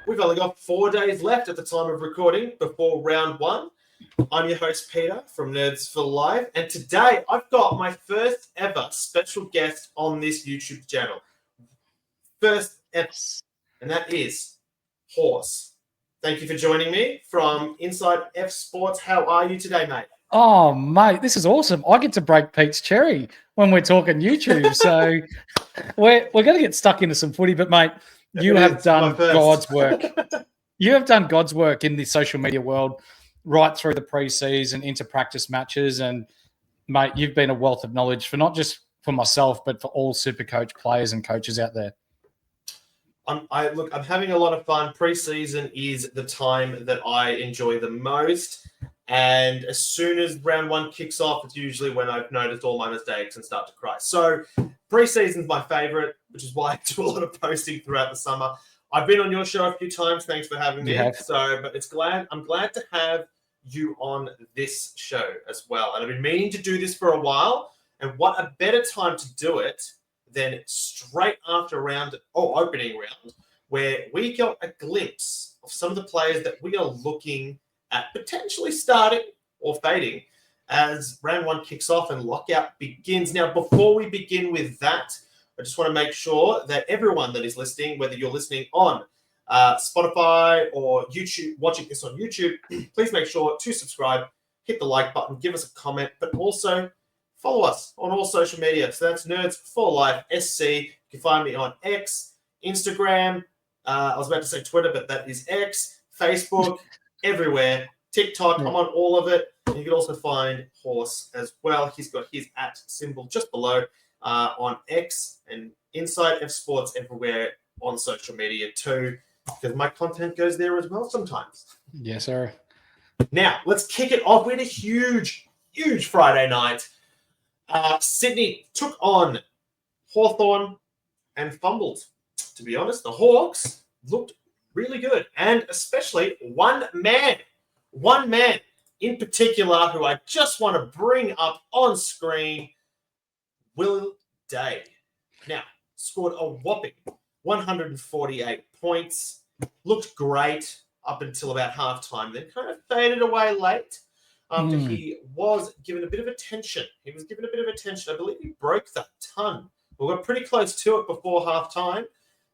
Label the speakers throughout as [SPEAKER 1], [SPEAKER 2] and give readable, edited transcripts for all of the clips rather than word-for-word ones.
[SPEAKER 1] We've only got 4 days left at the time of recording before round one. I'm your host, Peter, from Nerds for Life. And today I've got my first ever special guest on this YouTube channel. First ever. And that is Horse. Thank you for joining me from Inside F Sports. How are you today, mate?
[SPEAKER 2] Oh, mate, this is awesome. I get to break Pete's cherry when we're talking YouTube. So we're going to get stuck into some footy. But, mate, you have done God's work. You have done God's work in the social media world right through the preseason into practice matches. And, mate, you've been a wealth of knowledge for not just for myself, but for all SuperCoach players and coaches out there.
[SPEAKER 1] I'm having a lot of fun. Preseason is the time that I enjoy the most. And as soon as round one kicks off, it's usually when I've noticed all my mistakes and start to cry. So preseason's my favorite, which is why I do a lot of posting throughout the summer. I've been on your show a few times. Thanks for having me. I'm glad to have you on this show as well. And I've been meaning to do this for a while. And what a better time to do it than straight after opening round, where we got a glimpse of some of the players that we are looking at potentially starting or fading as round one kicks off and lockout begins. Now, before we begin with that, I just want to make sure that everyone that is listening, whether you're listening on Spotify or YouTube, watching this on YouTube, please make sure to subscribe, hit the like button, give us a comment, but also follow us on all social media. So that's Nerds for Life SC. You can find me on X, Instagram. I was about to say Twitter, but that is X, Facebook, everywhere. TikTok, I'm on all of it. And you can also find Horse as well. He's got his @ symbol just below on X and Inside F Sports everywhere on social media too, because my content goes there as well sometimes.
[SPEAKER 2] Yes, sir.
[SPEAKER 1] Now, let's kick it off. We had a huge Friday night. Sydney took on Hawthorn and fumbled. To be honest, the Hawks looked really good, and especially one man in particular who I just want to bring up on screen, Will Day. Now, scored a whopping 148 points, looked great up until about halftime, then kind of faded away late. After he was given a bit of attention. I believe he broke that ton. We got pretty close to it before halftime.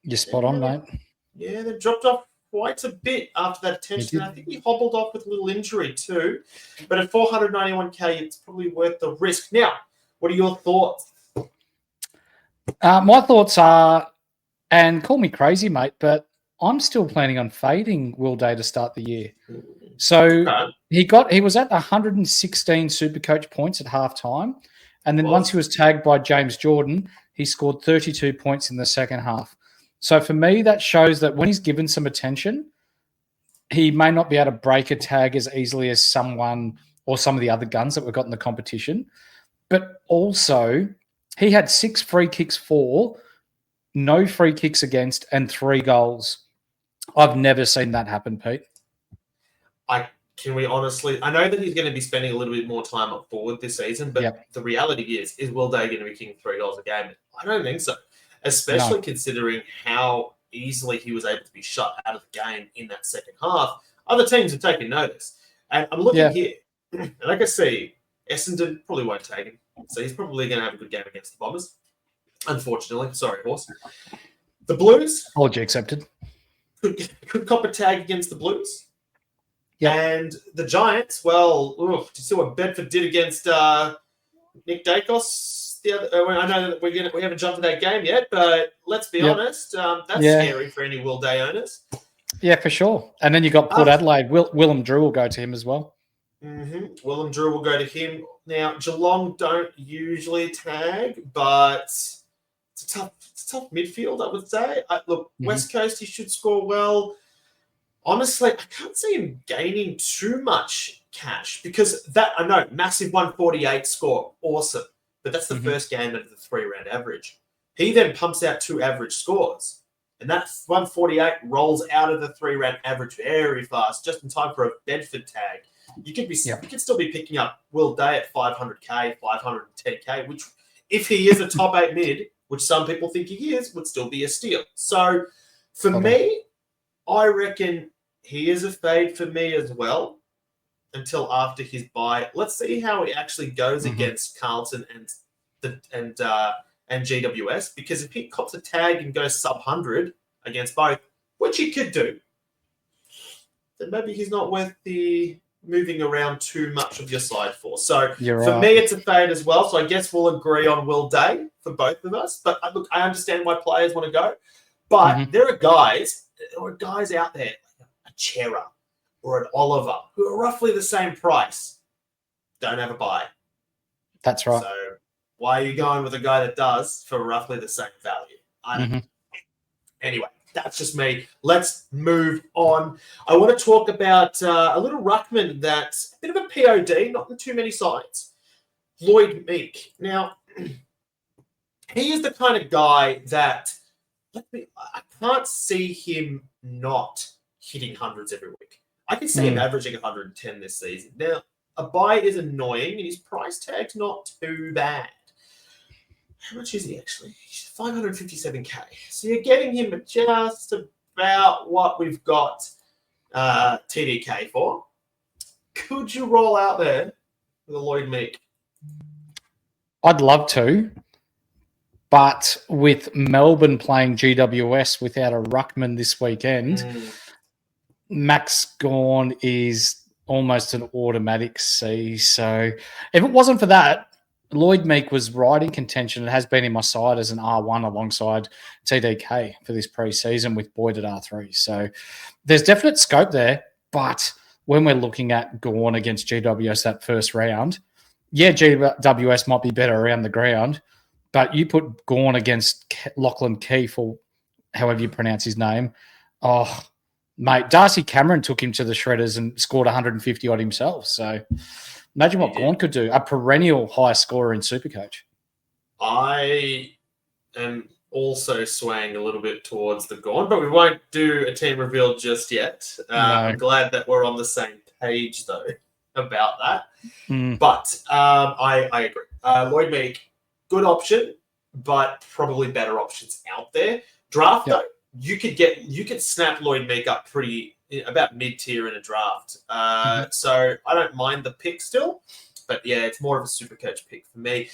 [SPEAKER 2] You're spot on, mate.
[SPEAKER 1] Yeah, they dropped off quite a bit after that attention. I think he hobbled off with a little injury too. But at 491K, it's probably worth the risk. Now, what are your thoughts?
[SPEAKER 2] My thoughts are, and call me crazy, mate, but I'm still planning on fading Will Day to start the year. So he was at 116 SuperCoach points at halftime, and then once he was tagged by James Jordan, he scored 32 points in the second half. So for me, that shows that when he's given some attention, he may not be able to break a tag as easily as someone or some of the other guns that we've got in the competition. But also, he had 6 free kicks for, no free kicks against, and 3 goals. I've never seen that happen, Pete.
[SPEAKER 1] I know that he's going to be spending a little bit more time up forward this season, but the reality is Will Day going to be kicking 3 goals a game? I don't think so, especially considering how easily he was able to be shut out of the game in that second half. Other teams have taken notice. And I'm looking here, and I can see Essendon probably won't take him, so he's probably going to have a good game against the Bombers. Unfortunately. Sorry, Horse. The Blues.
[SPEAKER 2] Apology accepted.
[SPEAKER 1] Could cop a tag against the Blues. Yep. And the Giants, do you see what Bedford did against Nick Dacos? I know that we haven't jumped to that game yet, but let's be honest, that's scary for any Will Day owners.
[SPEAKER 2] Yeah, for sure. And then you got Port Adelaide. Willem Drew will go to him as well.
[SPEAKER 1] Willem Drew will go to him. Now, Geelong don't usually tag, but it's a tough midfield, I would say. West Coast, he should score well. Honestly, I can't see him gaining too much cash because massive 148 score, awesome. But that's the first game of the 3-round average. He then pumps out 2 average scores. And that 148 rolls out of the 3-round average very fast, just in time for a Bedford tag. You could still be picking up Will Day at 500K, 510K, which if he is a top 8 mid, which some people think he is, would still be a steal. So for me, I reckon he is a fade for me as well until after his bye. Let's see how he actually goes against Carlton and GWS, because if he cops a tag and goes sub 100 against both, which he could do, then maybe he's not worth the moving around too much of your side for. So for me, it's a fade as well. So I guess we'll agree on Will Day for both of us. But look, I understand why players want to go. But there are guys out there, a Chera or an Oliver, who are roughly the same price, don't have a buy.
[SPEAKER 2] That's right.
[SPEAKER 1] So why are you going with a guy that does for roughly the same value? I don't know. Anyway, that's just me. Let's move on. I want to talk about a little ruckman that's a bit of a POD, not in too many sides. Lloyd Meek. Now, he is the kind of guy that I can't see him not hitting hundreds every week. I can see him averaging 110 this season. Now, a buy is annoying, and his price tag's not too bad. How much is he actually? He's 557k. So you're getting him at just about what we've got TDK for. Could you roll out there with a Lloyd Meek?
[SPEAKER 2] I'd love to, but with Melbourne playing GWS without a ruckman this weekend, Max Gawn is almost an automatic C. So if it wasn't for that, Lloyd Meek was right in contention and has been in my side as an R1 alongside TDK for this preseason with Boyd at R3. So there's definite scope there. But when we're looking at Gawn against GWS that first round, yeah, GWS might be better around the ground, but you put Gawn against Lachlan Keefe, or however you pronounce his name. Oh, mate, Darcy Cameron took him to the shredders and scored 150 odd himself. So imagine what Gawn could do, a perennial high scorer in SuperCoach.
[SPEAKER 1] I am also swaying a little bit towards the Gawn, but we won't do a team reveal just yet. No. I'm glad that we're on the same page, though, about that. But I agree. Lloyd Meek, good option, but probably better options out there. Draft, though, you could snap Lloyd Meek up about mid-tier in a draft. So I don't mind the pick still, but yeah, it's more of a SuperCoach pick for me.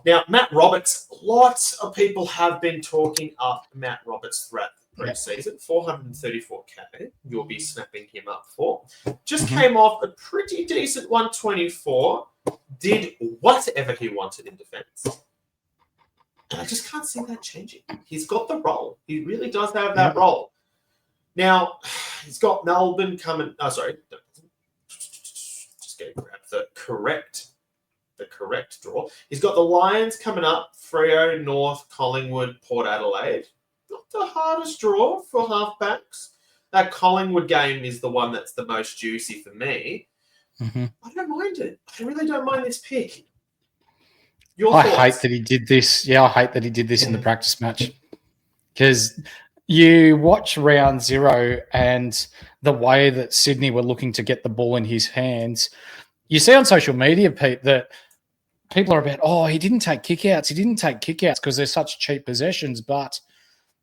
[SPEAKER 1] Now, Matt Roberts, lots of people have been talking up Matt Roberts throughout the preseason. 434k, you'll be snapping him up for. Just came off a pretty decent 124, did whatever he wanted in defense. And I just can't see that changing. He's got the role. He really does have that role. Now, he's got Melbourne coming. Oh, sorry. Just going to grab the correct draw. He's got the Lions coming up, Freo, North, Collingwood, Port Adelaide. Not the hardest draw for halfbacks. That Collingwood game is the one that's the most juicy for me. I don't mind it. I really don't mind this pick.
[SPEAKER 2] I hate that he did this. Yeah, I hate that he did this in the practice match. Because you watch round 0 and the way that Sydney were looking to get the ball in his hands. You see on social media, Pete, that people are about, he didn't take kickouts. He didn't take kickouts because they're such cheap possessions. But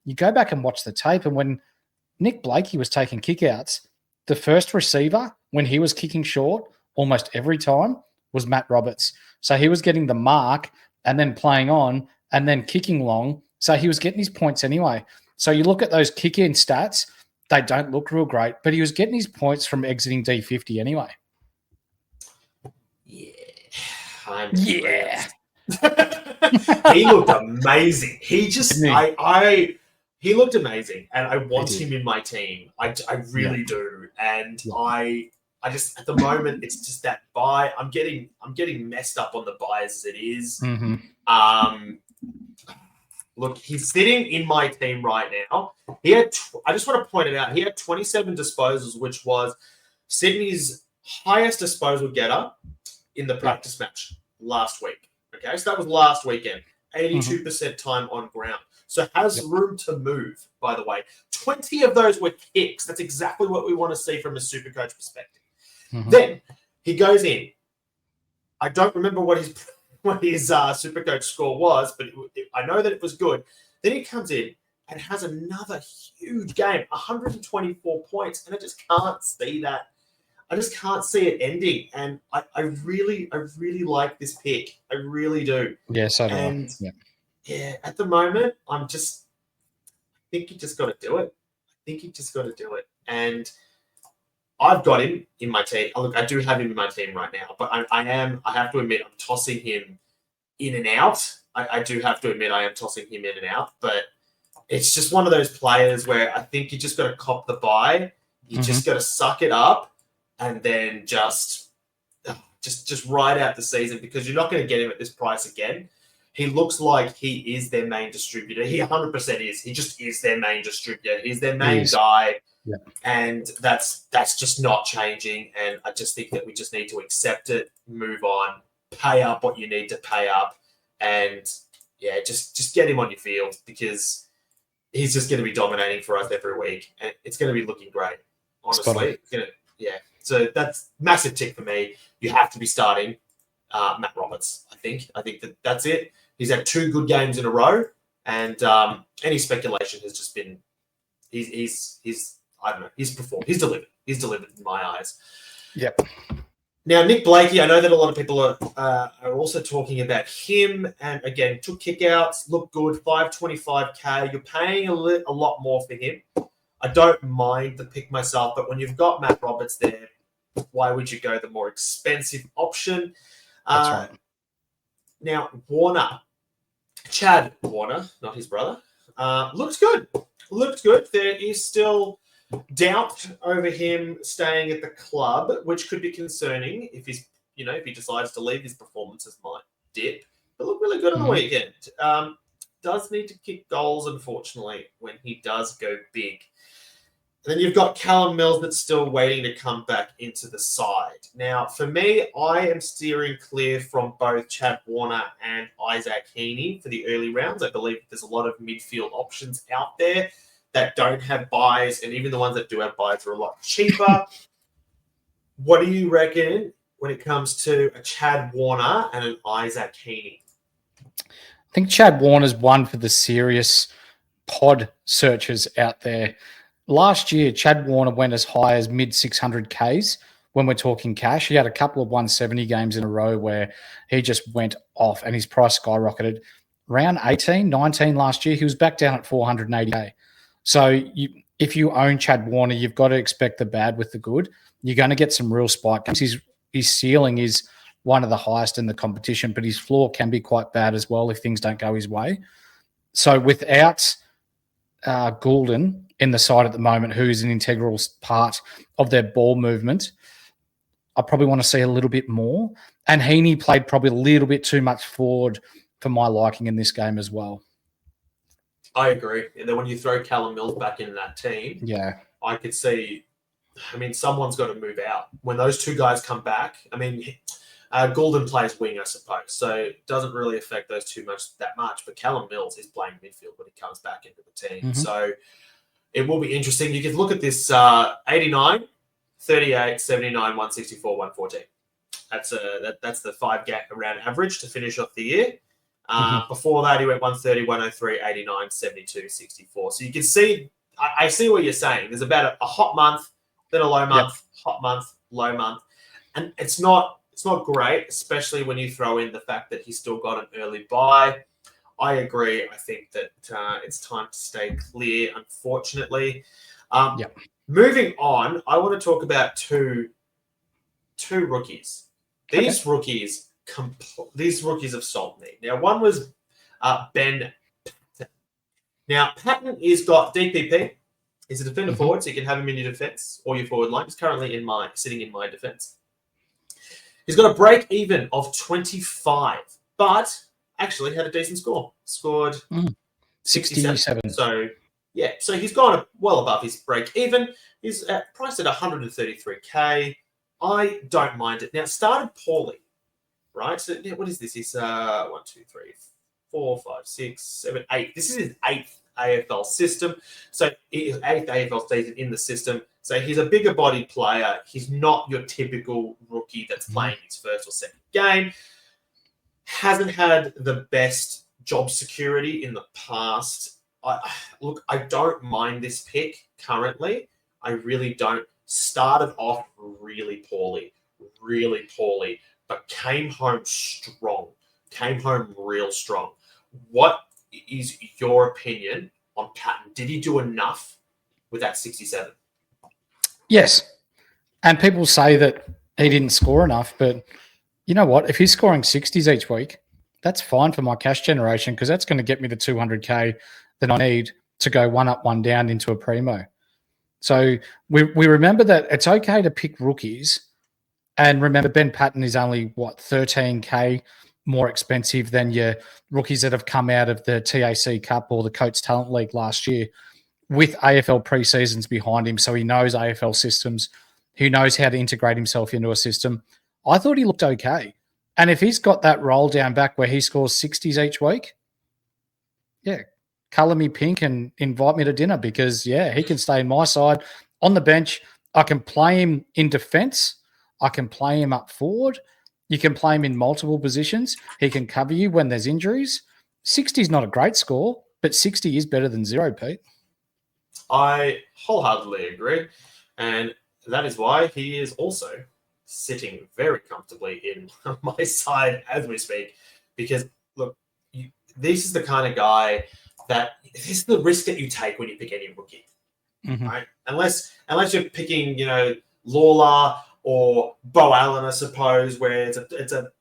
[SPEAKER 2] you go back and watch the tape, and when Nick Blakey was taking kickouts, the first receiver, when he was kicking short, almost every time, was Matt Roberts. So he was getting the mark and then playing on and then kicking long. So he was getting his points anyway. So you look at those kick-in stats, they don't look real great, but he was getting his points from exiting D50 anyway.
[SPEAKER 1] Yeah. He looked amazing. He just, he looked amazing, and I want him in my team. I really do. And I just, at the moment, it's just that buy. I'm getting messed up on the buys as it is. Look, he's sitting in my team right now. He had, I just want to point it out, he had 27 disposals, which was Sydney's highest disposal getter in the practice match last week. Okay, so that was last weekend. 82% time on ground. So has room to move, by the way. 20 of those were kicks. That's exactly what we want to see from a SuperCoach perspective. Then he goes in. I don't remember what his SuperCoach score was, but I know that it was good. Then he comes in and has another huge game, 124 points, and I just can't see that. I just can't see it ending, and I really like this pick. I really do.
[SPEAKER 2] Yeah, so do
[SPEAKER 1] And
[SPEAKER 2] I.
[SPEAKER 1] yeah, at the moment, I think you just got to do it. I think you just got to do it. And I've got him in my team. Look, I do have him in my team right now, but I have to admit, I'm tossing him in and out. I do have to admit, I am tossing him in and out, but it's just one of those players where I think you just got to cop the buy. You just got to suck it up and then just ride out the season, because you're not going to get him at this price again. He looks like he is their main distributor. He 100% is. He just is their main distributor. He's their main guy.
[SPEAKER 2] Yeah.
[SPEAKER 1] And that's just not changing. And I just think that we just need to accept it, move on, pay up what you need to pay up, and yeah, just get him on your field, because he's just going to be dominating for us every week, and it's going to be looking great. Honestly, So that's massive tick for me. You have to be starting Matt Roberts. I think that's it. He's had 2 good games in a row, and any speculation has just been he's I don't know. He's performed. He's delivered. He's delivered in my eyes.
[SPEAKER 2] Yep.
[SPEAKER 1] Now, Nick Blakey, I know that a lot of people are also talking about him. And again, took kickouts, looked good, 525K. You're paying a lot more for him. I don't mind the pick myself, but when you've got Matt Roberts there, why would you go the more expensive option?
[SPEAKER 2] That's right.
[SPEAKER 1] Now, Chad Warner, not his brother, looks good. Looked good. There is still doubt over him staying at the club, which could be concerning if he decides to leave. His performances might dip, but look really good on the weekend. Does need to kick goals, unfortunately, when he does go big. And then you've got Callum Mills that's still waiting to come back into the side. Now, for me, I am steering clear from both Chad Warner and Isaac Heaney for the early rounds. I believe there's a lot of midfield options out there that don't have buys, and even the ones that do have buys are a lot cheaper. What do you reckon when it comes to a Chad Warner and an Isaac Heaney?
[SPEAKER 2] I think Chad Warner's one for the serious pod searchers out there. Last year, Chad Warner went as high as mid 600Ks when we're talking cash. He had a couple of 170 games in a row where he just went off and his price skyrocketed. Round 18, 19 last year, he was back down at 480K. So if you own Chad Warner, you've got to expect the bad with the good. You're going to get some real spike games. His ceiling is one of the highest in the competition, but his floor can be quite bad as well if things don't go his way. So without Goulden in the side at the moment, who is an integral part of their ball movement, I probably want to see a little bit more. And Heaney played probably a little bit too much forward for my liking in this game as well.
[SPEAKER 1] I agree. And then when you throw Callum Mills back into that team, I could see, someone's got to move out. When those two guys come back, Goulden plays wing, I suppose, so it doesn't really affect those two that much. But Callum Mills is playing midfield when he comes back into the team. So it will be interesting. You can look at this 89, 38, 79, 164, 114. That's the 5-round average to finish off the year. Before that, he went 130, 103, 89, 72, 64. So you can see, I see what you're saying. There's about a hot month, then a low month, hot month, low month. And it's not great, especially when you throw in the fact that he's still got an early buy. I agree. I think that it's time to stay clear, unfortunately. Moving on, I want to talk about two rookies. These rookies have sold me. Now, one was Ben Patton. Now, Patton is got DPP. He's a defender forward, so you can have him in your defense or your forward line. He's currently sitting in my defense. He's got a break even of 25, but actually had a decent score. Scored 67. So he's gone well above his break even. He's priced at 133K. I don't mind it. Now, it started poorly, right? So what is this? He's 1, 2, 3, 4, 5, 6, 7, 8. This is his 8th AFL system. So his 8th AFL season in the system. So he's a bigger body player. He's not your typical rookie that's playing his first or second game. Hasn't had the best job security in the past. look, I don't mind this pick currently. I really don't. Started off really poorly, but came home strong. Came home real strong. What is your opinion on Patton? Did he do enough with that 67?
[SPEAKER 2] Yes. And people say that he didn't score enough, but you know what? If he's scoring 60s each week, that's fine for my cash generation because that's going to get me the 200K that I need to go one up, one down into a primo. So we remember that it's okay to pick rookies. And remember, Ben Patton is only, 13K more expensive than your rookies that have come out of the TAC Cup or the Coates Talent League last year with AFL pre-seasons behind him. So he knows AFL systems. He knows how to integrate himself into a system. I thought he looked okay. And if he's got that roll down back where he scores 60s each week, yeah, colour me pink and invite me to dinner because, yeah, he can stay in my side on the bench. I can play him in defence. I can play him up forward. You can play him in multiple positions. He can cover you when there's injuries. 60 is not a great score, but 60 is better than 0, Pete.
[SPEAKER 1] I wholeheartedly agree. And that is why he is also sitting very comfortably in my side as we speak. Because, look, this is the kind of guy that this is the risk that you take when you pick any rookie, right? Unless you're picking, Lawler or Bo Allen, I suppose, where it's a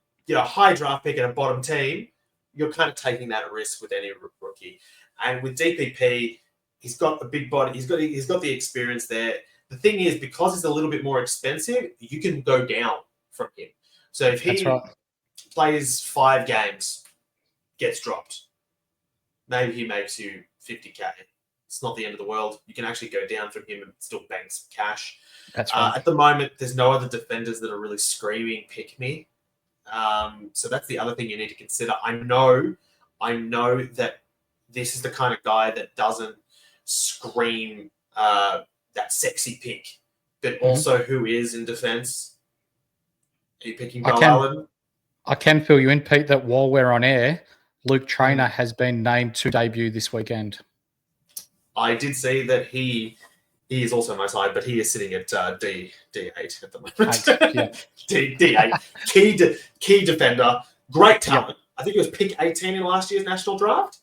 [SPEAKER 1] high draft pick and a bottom team, you're kind of taking that risk with any rookie. And with DPP, he's got a big body. He's got the experience there. The thing is, because he's a little bit more expensive, you can go down from him. So if he plays 5 games, gets dropped, maybe he makes you 50K. It's not the end of the world. You can actually go down from him and still bank some cash.
[SPEAKER 2] That's right.
[SPEAKER 1] At the moment, there's no other defenders that are really screaming pick me. So that's the other thing you need to consider. I know that this is the kind of guy that doesn't scream that sexy pick, but also who is in defense. Are you picking Bo Allen?
[SPEAKER 2] I can fill you in, Pete, that while we're on air, Luke Traynor has been named to debut this weekend.
[SPEAKER 1] I did see that he is also on my side, but he is sitting at D8 at the moment. D8. Key defender. Great talent. Yep. I think he was pick 18 in last year's national draft.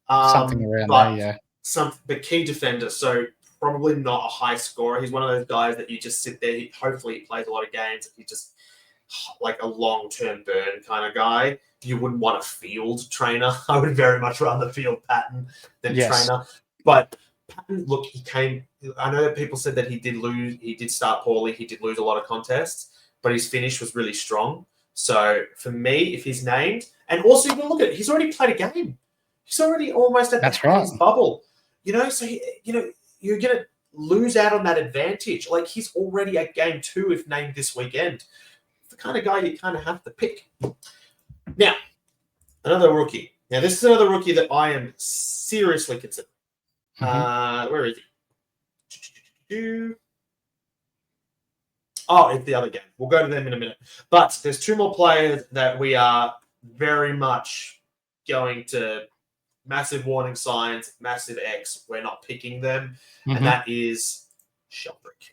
[SPEAKER 2] Something around there, yeah.
[SPEAKER 1] But key defender, so probably not a high scorer. He's one of those guys that you just sit there. Hopefully he plays a lot of games. He just like a long-term burn kind of guy. You wouldn't want a field trainer. I would very much rather field Patton than trainer. But Patton, look, I know that people said that he did start poorly. He did lose a lot of contests, but his finish was really strong. So for me, if he's named, and also you can look at it, he's already played a game. He's already almost at his bubble. So you're going to lose out on that advantage. Like, he's already at game 2 if named this weekend. It's the kind of guy you kind of have to pick. Now, another rookie. Now, this is another rookie that I am seriously considering. Where is he? Oh, it's the other game. We'll go to them in a minute. But there's 2 more players that we are very much going to massive warning signs, massive X. We're not picking them. And that is Sheldrick.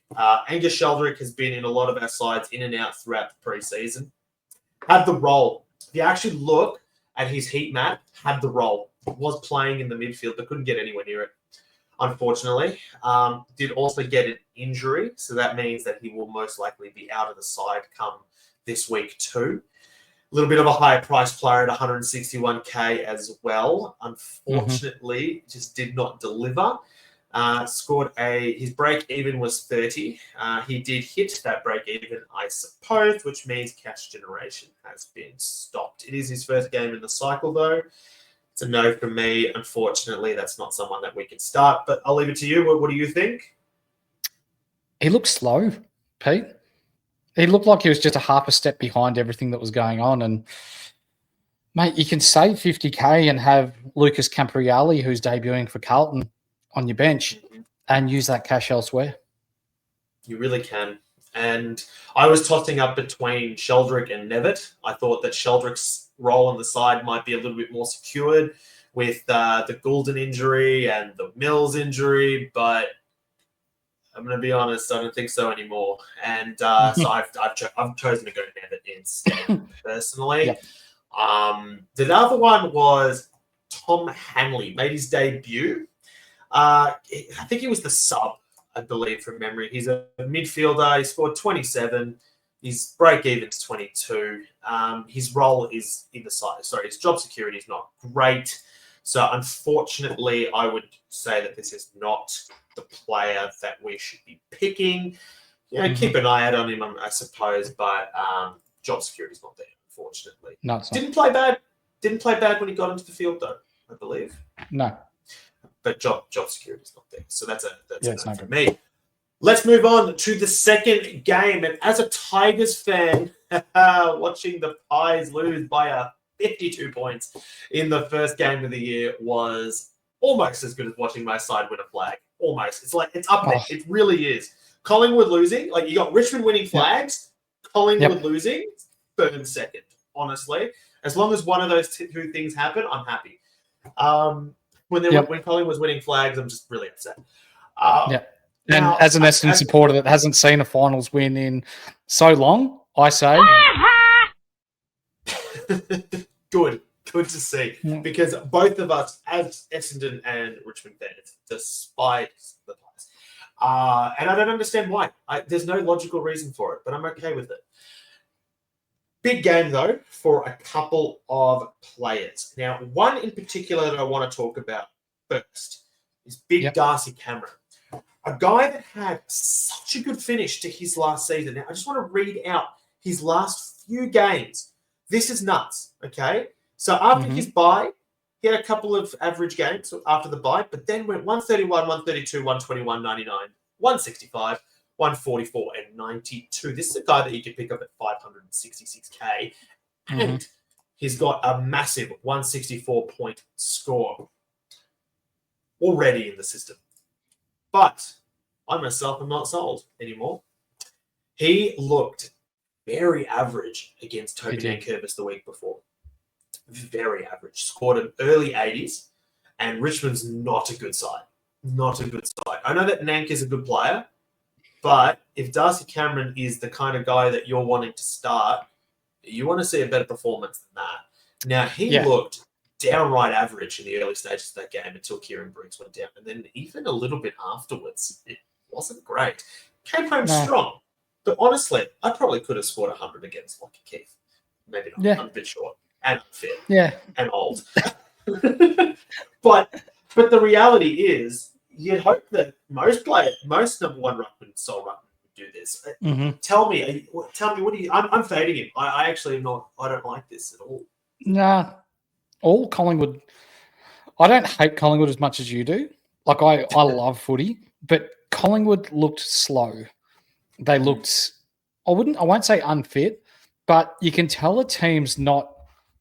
[SPEAKER 1] Angus Sheldrick has been in a lot of our sides in and out throughout the preseason. Had the role. If you actually look at his heat map, had the role. Was playing in the midfield, but couldn't get anywhere near it, unfortunately. Did also get an injury, so that means that he will most likely be out of the side come this week too. A little bit of a higher price player at 161K as well. Unfortunately, just did not deliver. His break even was 30. He did hit that break even, I suppose, which means cash generation has been stopped. It is his first game in the cycle, though. It's a no from me. Unfortunately, that's not someone that we can start, but I'll leave it to you. What do you think?
[SPEAKER 2] He looked slow, Pete. He looked like he was just a half a step behind everything that was going on. And, mate, you can save 50K and have Lucas Campriali, who's debuting for Carlton, on your bench and use that cash elsewhere.
[SPEAKER 1] You really can. And I was tossing up between Sheldrick and Nevitt. I thought that Sheldrick's role on the side might be a little bit more secured with the Goulden injury and the Mills injury, but I'm going to be honest, I don't think so anymore. And so I've chosen to go Nevitt instead, personally.
[SPEAKER 2] Yep.
[SPEAKER 1] The other one was Tom Hanley, made his debut. I think he was the sub, I believe, from memory. He's a midfielder. He scored 27. His break-even's 22. His role is in the side. Sorry, his job security is not great. So, unfortunately, I would say that this is not the player that we should be picking. Keep an eye out on him, I suppose, but job security is not there, unfortunately.
[SPEAKER 2] No, it's not.
[SPEAKER 1] Didn't play bad. Didn't play bad when he got into the field, though, I believe.
[SPEAKER 2] No.
[SPEAKER 1] But job security is not there. So that's a no for
[SPEAKER 2] good.
[SPEAKER 1] me. Let's move on to the second game. And as a Tigers fan, watching the Pies lose by 52 points in the first game of the year was almost as good as watching my side win a flag. Almost. It's like, it's up there. It really is. Collingwood losing, like you got Richmond winning flags, Collingwood losing, third and second, honestly. As long as one of those two things happen, I'm happy. When Collingwood was winning flags, I'm just really upset.
[SPEAKER 2] And as an Essendon supporter that hasn't seen a finals win in so long, I say...
[SPEAKER 1] Good to see. Because both of us, as Essendon and Richmond fans, despise the Pies. And I don't understand why. There's no logical reason for it, but I'm okay with it. Big game, though, for a couple of players. Now, one in particular that I want to talk about first is Big Darcy Cameron. A guy that had such a good finish to his last season. Now, I just want to read out his last few games. This is nuts, okay? So after his bye, he had a couple of average games after the bye, but then went 131, 132, 121, 99, 165, 144, and 92. This is a guy that you could pick up at 566K, and he's got a massive 164-point score already in the system. But I myself am not sold anymore. He looked very average against Toby Nankervis the week before. Very average. Scored an early 80s, and Richmond's not a good side. Not a good side. I know that Nank is a good player, but if Darcy Cameron is the kind of guy that you're wanting to start, you want to see a better performance than that. Now, he looked downright average in the early stages of that game until Kieran Briggs went down. And then even a little bit afterwards, it wasn't great. Came home strong. But honestly, I probably could have scored 100 against Lockie Keith. Maybe not. Yeah. I'm a bit short and unfit. Yeah. And old. But the reality is, you'd hope that most number one ruckman, sole ruckman, would do this. Tell me, what do you? I'm fading him. I actually am not. I don't like this at all.
[SPEAKER 2] Nah. All Collingwood, I don't hate Collingwood as much as you do. Like, I love footy, but Collingwood looked slow. They looked, I won't say unfit, but you can tell a team's not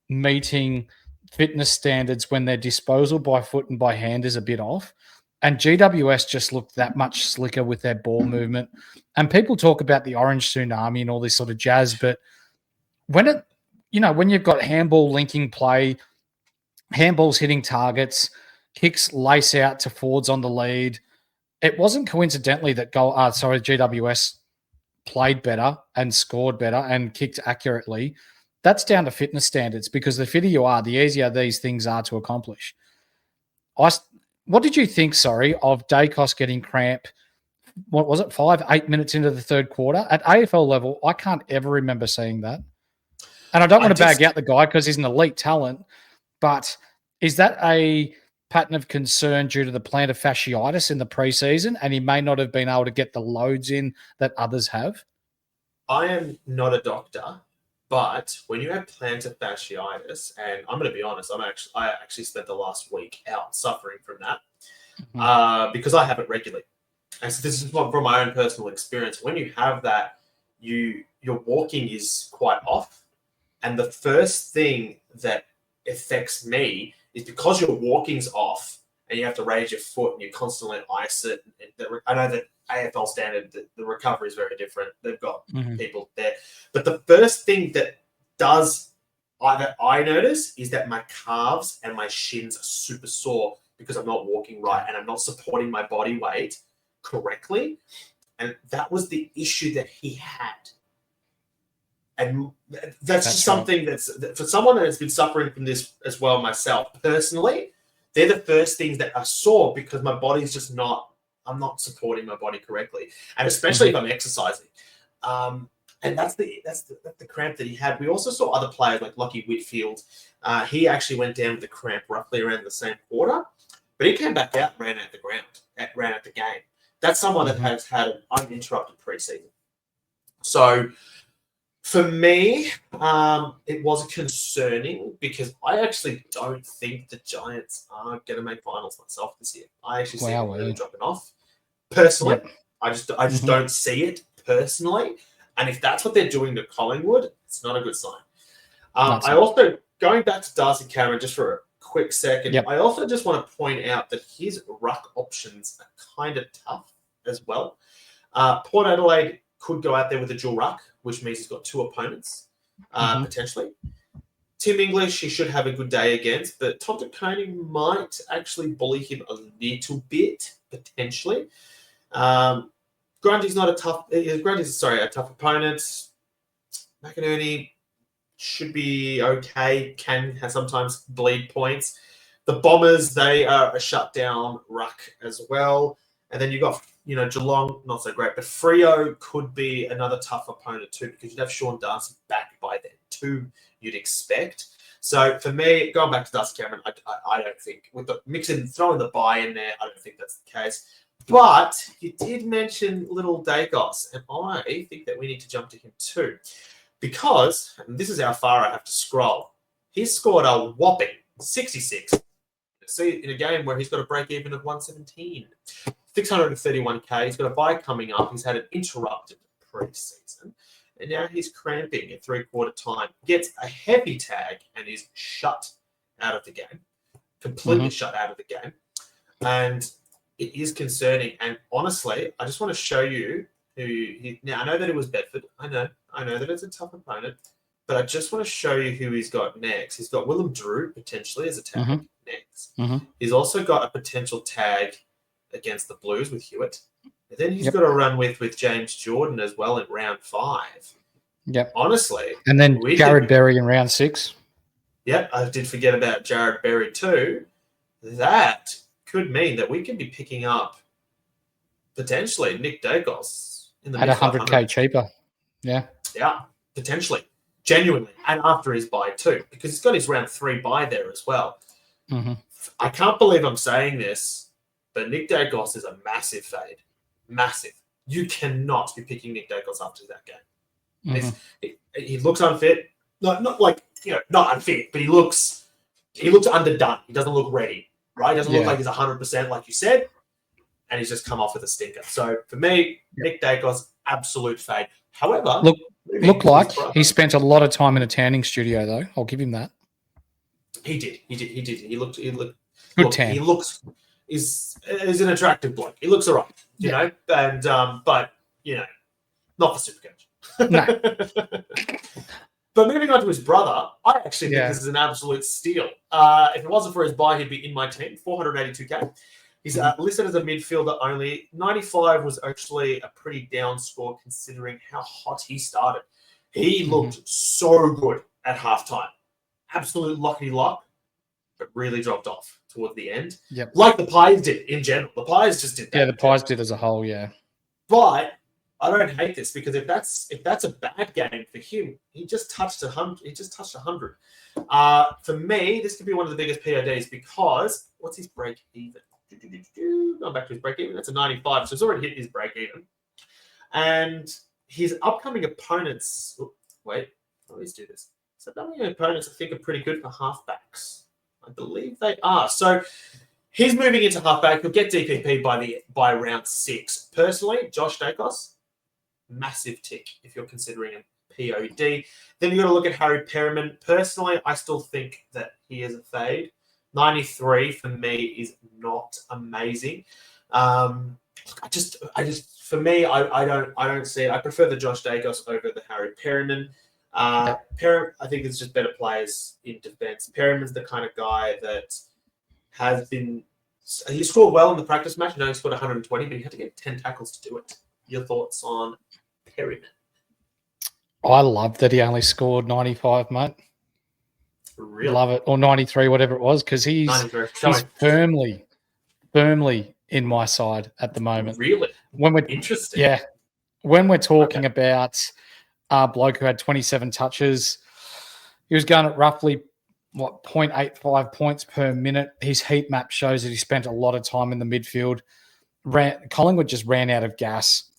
[SPEAKER 2] meeting fitness standards when their disposal by foot and by hand is a bit off. And GWS just looked that much slicker with their ball movement. And people talk about the orange tsunami and all this sort of jazz, but when you've got handball linking play, handballs hitting targets, kicks lace out to forwards on the lead. It wasn't coincidentally that GWS played better and scored better and kicked accurately. That's down to fitness standards, because the fitter you are, the easier these things are to accomplish. What did you think, of Dacos getting cramp? What was it, 8 minutes into the third quarter? At AFL level, I can't ever remember seeing that. And I don't want to bag out the guy because he's an elite talent, but is that a pattern of concern due to the plantar fasciitis in the preseason, and he may not have been able to get the loads in that others have?
[SPEAKER 1] I am not a doctor, but when you have plantar fasciitis, and I'm going to be honest, I actually spent the last week out suffering from that because I have it regularly. And so this is from my own personal experience. When you have that, your walking is quite off. And the first thing that affects me is because your walking's off and you have to raise your foot and you constantly ice it. I know that AFL standard, the recovery is very different. They've got people there. But the first thing that does that I notice is that my calves and my shins are super sore because I'm not walking right and I'm not supporting my body weight correctly. And that was the issue that he had. And that's just something that's for someone that has been suffering from this as well myself personally, they're the first things that I saw because my body's just not, I'm not supporting my body correctly. And especially if I'm exercising. And that's the cramp that he had. We also saw other players like Lockie Whitfield. He actually went down with the cramp roughly around the same quarter, but he came back out and ran out the ground, ran out the game. That's someone that has had an uninterrupted preseason. So for me, it was concerning because I actually don't think the Giants are going to make finals myself this year. I actually see them really dropping off. Personally, I just don't see it personally. And if that's what they're doing to Collingwood, it's not a good sign. I also, going back to Darcy Cameron just for a quick second, I also just want to point out that his ruck options are kind of tough as well. Port Adelaide could go out there with a dual ruck, which means he's got two opponents, potentially. Tim English, he should have a good day against, but Tonta Coney might actually bully him a little bit, potentially. Grundy's not a tough. Grundy's a tough opponent. McInerney should be okay. Can sometimes bleed points. The Bombers, they are a shutdown ruck as well. And then you got Geelong, not so great, but Freo could be another tough opponent too because you'd have Sean Darcy back by then too. You'd expect. So for me, going back to Darcy Cameron, I don't think with the throwing the bye in there, I don't think that's the case. But you did mention little Dacos, and I think that we need to jump to him too. Because, and this is how far I have to scroll, he's scored a whopping 66 in a game where he's got a break-even of 117. 631K, he's got a bye coming up, he's had an interrupted pre-season, and now he's cramping at three-quarter time. Gets a heavy tag and is shut out of the game. Completely shut out of the game. And it is concerning. And honestly, I just want to show you now I know that it was Bedford. I know that it's a tough opponent, but I just want to show you who he's got next. He's got Willem Drew potentially as a tag next. He's also got a potential tag against the Blues with Hewitt. And then he's got a run with James Jordan as well in round 5.
[SPEAKER 2] Yep.
[SPEAKER 1] Honestly.
[SPEAKER 2] And then Jared Berry in round 6.
[SPEAKER 1] Yep, I did forget about Jared Berry too. That could mean that we can be picking up potentially Nick Dacos in the
[SPEAKER 2] at 100K cheaper. Yeah, potentially, genuinely, and after his bye too, because he's got his round 3 bye there as well. I can't believe I'm saying this, but Nick Dacos is a massive fade, massive. You cannot be picking Nick Dacos after that game. He looks unfit, not like not unfit, but he looks underdone. He doesn't look ready. Right? He doesn't look like he's 100%, like you said, and he's just come off with a stinker. So for me, Nick Dacos, absolute fade. However, look like he spent a lot of time in a tanning studio, though. I'll give him that.
[SPEAKER 1] He did. He looked
[SPEAKER 2] good tan.
[SPEAKER 1] He looks is an attractive bloke. He looks all right, you know, and but not for SuperCoach.
[SPEAKER 2] No.
[SPEAKER 1] But moving on to his brother, I actually think this is an absolute steal. If it wasn't for his bye, he'd be in my team, 482K. He's listed as a midfielder only. 95 was actually a pretty down score considering how hot he started. He looked so good at halftime. Absolute lockety-lock, but really dropped off towards the end. Like the Pies did in general. The Pies just did that.
[SPEAKER 2] Yeah, the Pies did as a whole,
[SPEAKER 1] But I don't hate this because if that's a bad game for him, he just touched 100. He just touched 100. For me, this could be one of the biggest PODs because what's his break even? Going back to his break even, that's a 95. So it's already hit his break even. And his upcoming opponents. Let's do this. So upcoming opponents, I think, are pretty good for halfbacks. I believe they are. So he's moving into halfback. He'll get DPP by round 6. Personally, Josh Dacos. Massive tick if you're considering a POD. Then you've got to look at Harry Perriman. Personally, I still think that he is a fade. 93 for me is not amazing. For me, I don't see it. I prefer the Josh Dacos over the Harry Perriman. Perriman, I think there's just better players in defense. Perriman's the kind of guy that has been. He scored well in the practice match. He scored 120, but he had to get 10 tackles to do it. Your thoughts on Perriman?
[SPEAKER 2] I love that he only scored 95, mate.
[SPEAKER 1] Really?
[SPEAKER 2] Love it. Or 93, whatever it was, because he's firmly in my side at the moment.
[SPEAKER 1] Really? Interesting.
[SPEAKER 2] Yeah. When we're talking about a bloke who had 27 touches, he was going at roughly 0.85 points per minute. His heat map shows that he spent a lot of time in the midfield. Collingwood just ran out of gas,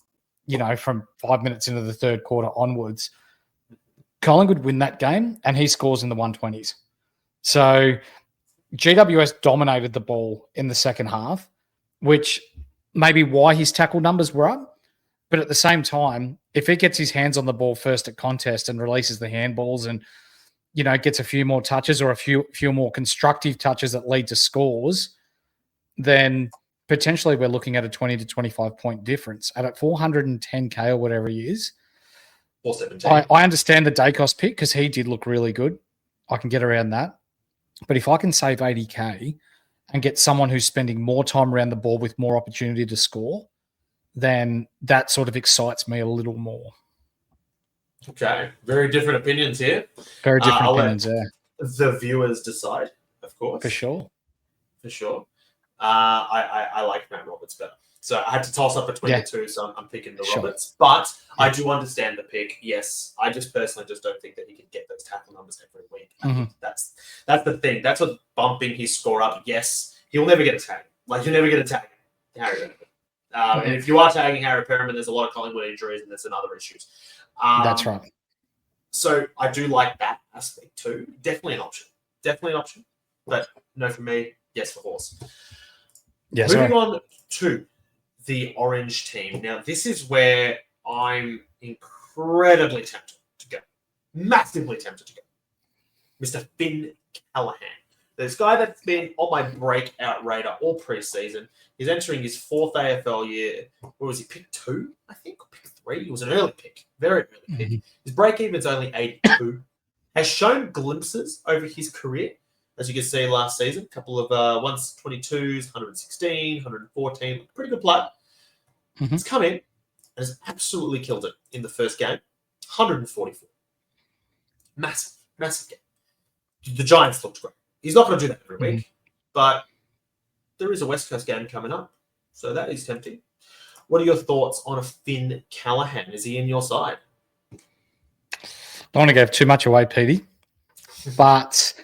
[SPEAKER 2] from 5 minutes into the third quarter onwards. Collingwood win that game, and he scores in the 120s. So GWS dominated the ball in the second half, which may be why his tackle numbers were up. But at the same time, if he gets his hands on the ball first at contest and releases the handballs and, gets a few more touches or a few more constructive touches that lead to scores, then potentially we're looking at a 20 to 25 point difference. And at 410K or whatever he is,
[SPEAKER 1] 417.
[SPEAKER 2] I understand the Dacos pick because he did look really good. I can get around that. But if I can save 80K and get someone who's spending more time around the ball with more opportunity to score, then that sort of excites me a little more.
[SPEAKER 1] Okay. Very different opinions here.
[SPEAKER 2] Very different opinions there.
[SPEAKER 1] The viewers decide, of course.
[SPEAKER 2] For sure.
[SPEAKER 1] I like Matt Roberts better. So I had to toss up between the two, so I'm picking the Roberts. But I do understand the pick. Yes, I just personally don't think that he can get those tackle numbers every week. That's the thing. That's what's bumping his score up. Yes, he'll never get a tag. You'll never get a tag. Harry Perriman. And if you are tagging Harry Perriman, there's a lot of Collingwood injuries and there's some other issues.
[SPEAKER 2] That's right.
[SPEAKER 1] So I do like that aspect too. Definitely an option. But no for me. Yes for horse.
[SPEAKER 2] Yes.
[SPEAKER 1] Moving on to the orange team. Now, this is where I'm incredibly tempted to go. Massively tempted to go. Mr. Finn Callahan. This guy that's been on my breakout radar all preseason. He's entering his fourth AFL year. What was he, pick 2, I think, or pick 3? He was an early pick, very early pick. His break-even's only 82. Has shown glimpses over his career. As you can see last season, a couple of 122s, 116, 114. Pretty good player. He's come in and has absolutely killed it in the first game. 144. Massive game. The Giants looked great. He's not going to do that every week, but there is a West Coast game coming up, so that is tempting. What are your thoughts on a Finn Callahan? Is he in your side?
[SPEAKER 2] Don't want to give too much away, Petey, but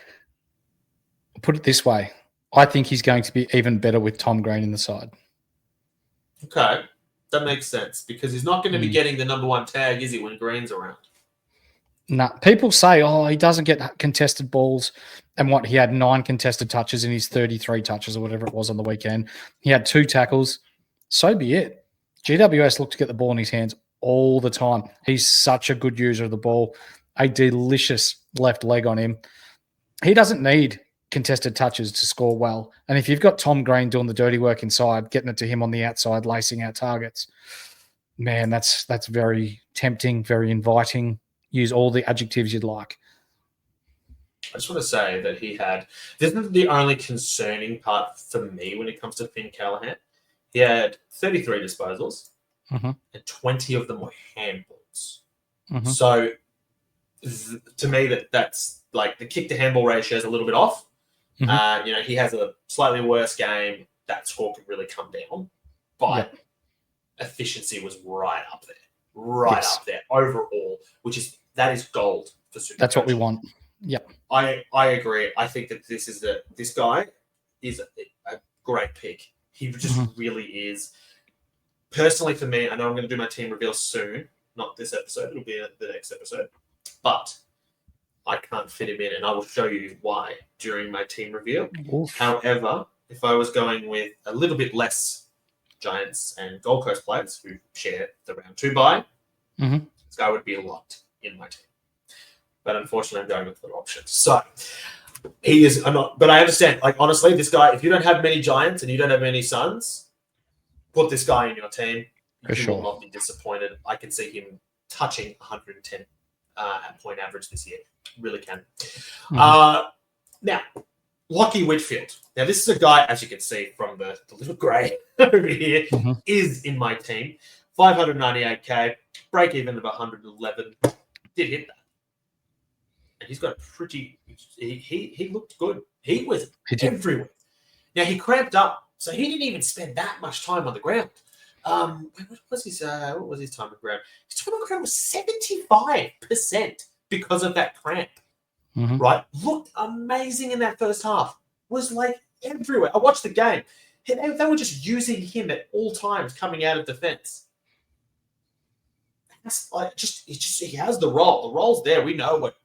[SPEAKER 2] put it this way. I think he's going to be even better with Tom Green in the side.
[SPEAKER 1] Okay. That makes sense because he's not going to be getting the number 1 tag, is he, when Green's around?
[SPEAKER 2] No. People say, he doesn't get contested balls. And he had 9 contested touches in his 33 touches or whatever it was on the weekend. He had 2 tackles. So be it. GWS looked to get the ball in his hands all the time. He's such a good user of the ball. A delicious left leg on him. He doesn't need contested touches to score well. And if you've got Tom Green doing the dirty work inside, getting it to him on the outside, lacing out targets, man, that's very tempting, very inviting. Use all the adjectives you'd like.
[SPEAKER 1] I just want to say that this is the only concerning part for me when it comes to Finn Callahan. He had 33 disposals and 20 of them were handballs. So to me, that's like the kick to handball ratio is a little bit off. He has a slightly worse game. That score could really come down, but efficiency was right up there overall, that is gold for SuperCoach.
[SPEAKER 2] That's what we want. Yep.
[SPEAKER 1] I agree. I think that this guy is a great pick. He just really is. Personally, for me, I know I'm going to do my team reveal soon. Not this episode. It'll be the next episode. But I can't fit him in, and I will show you why during my team reveal. However, if I was going with a little bit less Giants and Gold Coast players who share the round 2 bye, this guy would be locked in my team. But unfortunately, I'm going with the option. So he is. But I understand. Like honestly, this guy. If you don't have many Giants and you don't have many Suns, put this guy in your team. You will not be disappointed. I can see him touching 110 at point average this year. Really can.
[SPEAKER 2] Mhm.
[SPEAKER 1] Now, Lockie Whitfield. Now, this is a guy, as you can see from the little grey over here,
[SPEAKER 2] Mhm.
[SPEAKER 1] is in my team. 598k, break even of 111. Did hit that. And he's got a pretty... He looked good. He was everywhere. Now, he cramped up, so he didn't even spend that much time on the ground. What was his time on the ground? His time on the ground was 75% because of that cramp.
[SPEAKER 2] Mhm.
[SPEAKER 1] Right? Looked amazing in that first half. Was like everywhere. I watched the game. They were just using him at all times coming out of defense. That's like he has the role. The role's there. We know what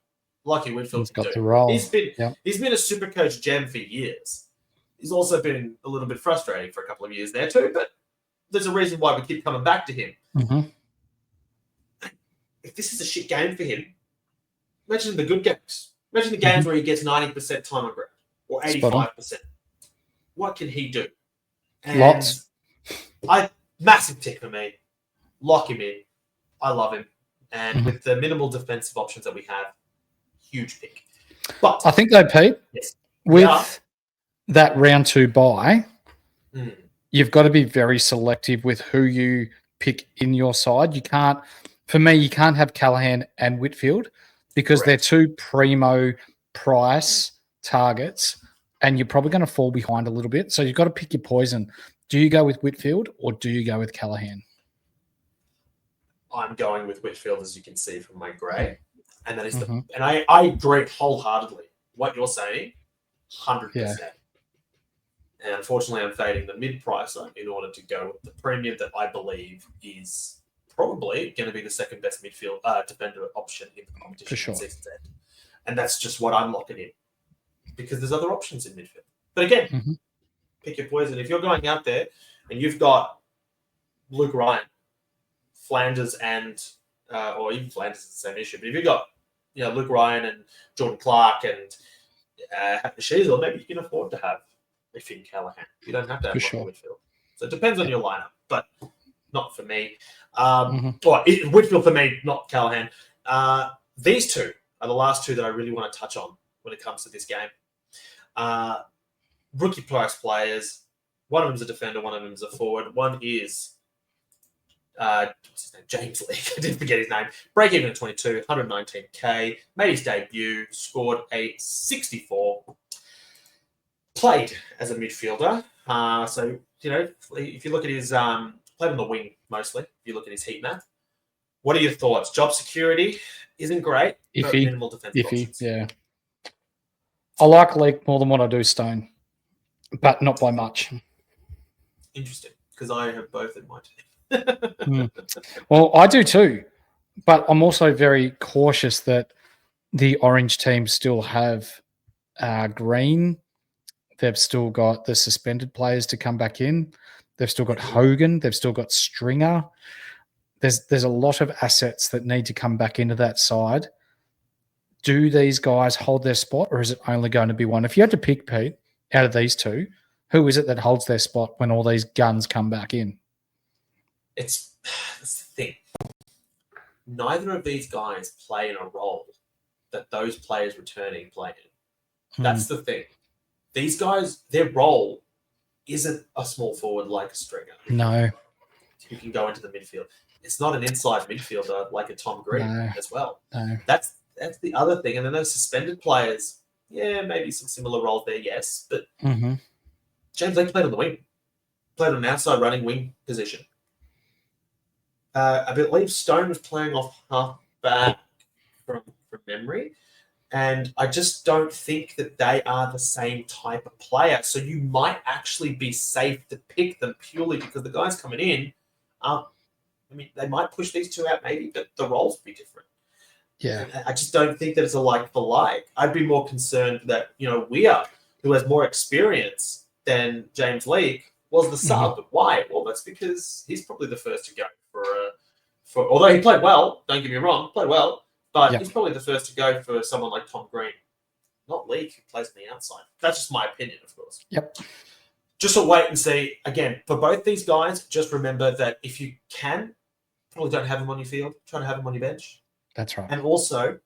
[SPEAKER 1] Lockie Whitfield
[SPEAKER 2] He's
[SPEAKER 1] can
[SPEAKER 2] got
[SPEAKER 1] do.
[SPEAKER 2] the role.
[SPEAKER 1] He's been
[SPEAKER 2] Yep.
[SPEAKER 1] a SuperCoach gem for years. He's also been a little bit frustrating for a couple of years there too, but there's a reason why we keep coming back to him.
[SPEAKER 2] Mhm.
[SPEAKER 1] If this is a shit game for him, imagine the good games. Imagine the games where he gets 90% time on ground or 85%. What can he do? And
[SPEAKER 2] Lots.
[SPEAKER 1] Massive tick for me. Lock him in. I love him. And with the minimal defensive options that we have, huge pick. But
[SPEAKER 2] I think though, Pete,
[SPEAKER 1] yes,
[SPEAKER 2] with that round 2 bye, you've got to be very selective with who you pick in your side. You can't, for me, you can't have Callahan and Whitfield because they're two primo price targets and you're probably going to fall behind a little bit. So you've got to pick your poison. Do you go with Whitfield or do you go with Callahan?
[SPEAKER 1] I'm going with Whitfield, as you can see from my grey. And that is and I agree wholeheartedly. What you're saying, 100%. Yeah. And unfortunately, I'm fading the mid-pricer in order to go with the premium that I believe is probably going to be the second best midfield defender option in the competition for season's end. And that's just what I'm locking in because there's other options in midfield. But again, pick your poison. If you're going out there and you've got Luke Ryan, Flanders and or even Flanders is the same issue. But if you've got Luke Ryan and Jordan Clark and Sheasel, maybe you can afford to have a Finn Callahan. You don't have to have Lockie Whitfield. So it depends on your lineup, but not for me. Whitfield for me, not Callahan. These two are the last two that I really want to touch on when it comes to this game. Rookie price players. One of them is a defender, one of them is a forward. One is what's his name? James League. I didn't forget his name. Break even at 22, 119k. Made his debut, scored a 64. Played as a midfielder. So, if you look at his played on the wing mostly, if you look at his heat map. What are your thoughts? Job security isn't great, but minimal defensive options.
[SPEAKER 2] Yeah. I like League more than what I do Stone, but not by much.
[SPEAKER 1] Interesting, because I have both in my team.
[SPEAKER 2] Well, I do too, but I'm also very cautious that the orange teams still have Green. They've still got the suspended players to come back in. They've still got Hogan. They've still got Stringer. There's a lot of assets that need to come back into that side. Do these guys hold their spot, or is it only going to be one? If you had to pick, Pete, out of these two, who is it that holds their spot when all these guns come back in?
[SPEAKER 1] That's the thing. Neither of these guys play in a role that those players returning play in. That's the thing. These guys, their role isn't a small forward like a Stringer.
[SPEAKER 2] No.
[SPEAKER 1] Who can go into the midfield. It's not an inside midfielder like a Tom Green as well.
[SPEAKER 2] No.
[SPEAKER 1] That's the other thing. And then those suspended players, maybe some similar roles there, yes. But James Lake played on the wing. Played on an outside running wing position. I believe Stone was playing off half back from memory. And I just don't think that they are the same type of player. So you might actually be safe to pick them purely because the guys coming in, they might push these two out maybe, but the roles would be different.
[SPEAKER 2] Yeah.
[SPEAKER 1] And I just don't think that it's a like for like. I'd be more concerned that, Weir, who has more experience than James League, was the sub. Why? Well, that's because he's probably the first to go for although he played well, don't get me wrong, but he's probably the first to go for someone like Tom Green, not League, who plays on the outside. That's just my opinion, of course.
[SPEAKER 2] Yep.
[SPEAKER 1] Just a wait and see. Again, for both these guys, just remember that if you can, probably don't have them on your field. Try to have them on your bench.
[SPEAKER 2] That's right.
[SPEAKER 1] And also,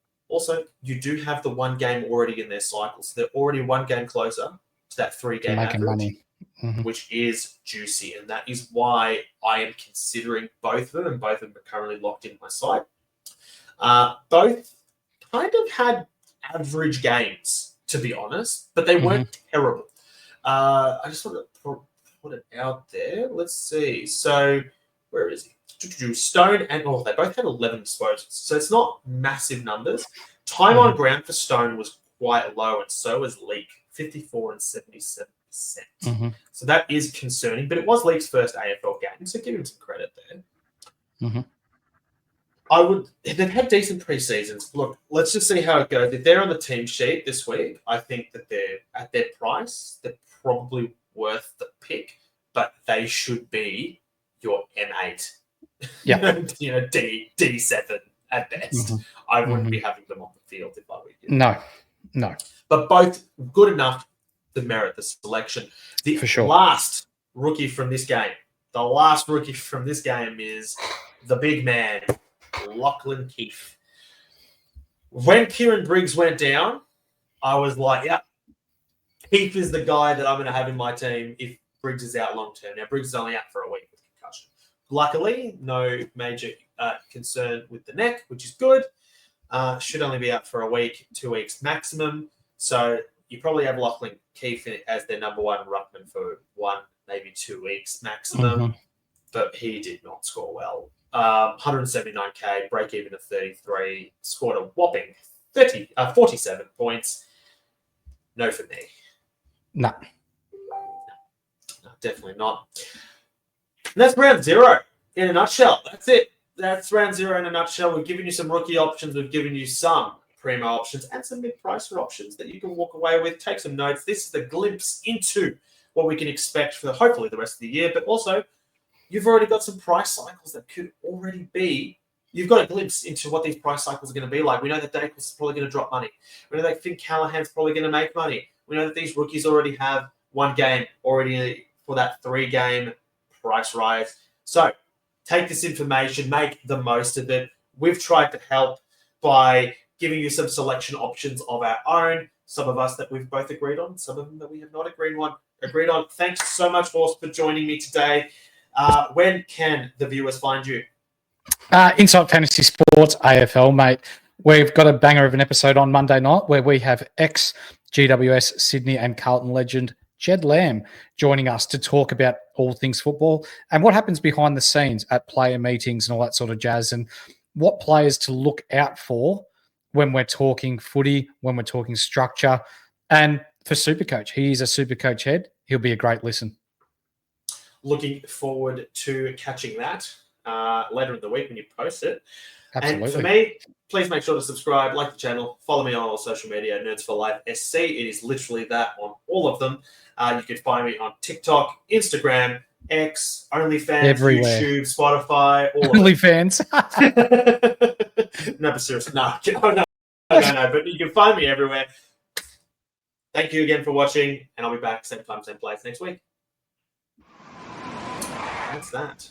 [SPEAKER 1] you do have the one game already in their cycle. So they're already one game closer to that 3-game
[SPEAKER 2] making
[SPEAKER 1] average,
[SPEAKER 2] money. Mm-hmm.
[SPEAKER 1] which is juicy. And that is why I am considering both of them, and both of them are currently locked in my side. Both kind of had average games, to be honest, but they weren't terrible. I just want to put it out there. Let's see. So, where is he? Stone and they both had 11 disposals, so it's not massive numbers. Time on ground for Stone was quite low, and so was Leak, 54 and 77%. So that is concerning, but it was Leak's first AFL game, so give him some credit there. They've had decent pre-seasons. Look, let's just see how it goes. If they're on the team sheet this week, I think that they're at their price. They're probably worth the pick, but they should be your M8.
[SPEAKER 2] Yeah.
[SPEAKER 1] D7 at best. I wouldn't be having them on the field if I were you.
[SPEAKER 2] No.
[SPEAKER 1] But both good enough to merit the selection.
[SPEAKER 2] For sure.
[SPEAKER 1] Last rookie from this game is the big man, Lachlan Keefe. When Kieran Briggs went down, I was like, yeah, Keefe is the guy that I'm going to have in my team if Briggs is out long term. Now, Briggs is only out for a week with concussion. Luckily, no major concern with the neck, which is good. Should only be out for a week, 2 weeks maximum. So you probably have Lachlan Keefe as their number one ruckman for 1, maybe 2 weeks maximum. But he did not score well. 179k, break even of 33, scored a whopping 47 points. No for me.
[SPEAKER 2] No,
[SPEAKER 1] definitely not. And that's round 0 in a nutshell. That's it. That's round 0 in a nutshell. We've given you some rookie options. We've given you some primo options and some mid-pricer options that you can walk away with. Take some notes. This is the glimpse into what we can expect for hopefully the rest of the year. But also, you've already got some price cycles that could already be. You've got a glimpse into what these price cycles are going to be like. We know that Dacos is probably going to drop money. We know that Finn Callahan's probably going to make money. We know that these rookies already have one game already for that 3-game price rise. So take this information, make the most of it. We've tried to help by giving you some selection options of our own. Some of us that we've both agreed on, some of them that we have not agreed on. Thanks so much, Horst, for joining me today. When can the viewers find you?
[SPEAKER 2] Inside Fantasy Sports AFL, mate. We've got a banger of an episode on Monday night where we have ex-GWS Sydney and Carlton legend Jed Lamb joining us to talk about all things football and what happens behind the scenes at player meetings and all that sort of jazz, and what players to look out for when we're talking footy, when we're talking structure. And for SuperCoach, he is a SuperCoach head. He'll be a great listen.
[SPEAKER 1] Looking forward to catching that later in the week when you post it.
[SPEAKER 2] Absolutely.
[SPEAKER 1] And for me, please make sure to subscribe, like the channel, follow me on all social media, Nerds for Life SC. It is literally that on all of them. You can find me on TikTok, Instagram, X, OnlyFans,
[SPEAKER 2] everywhere.
[SPEAKER 1] YouTube, Spotify, all
[SPEAKER 2] OnlyFans.
[SPEAKER 1] No, but seriously, no. But you can find me everywhere. Thank you again for watching, and I'll be back same time, same place next week. That's that.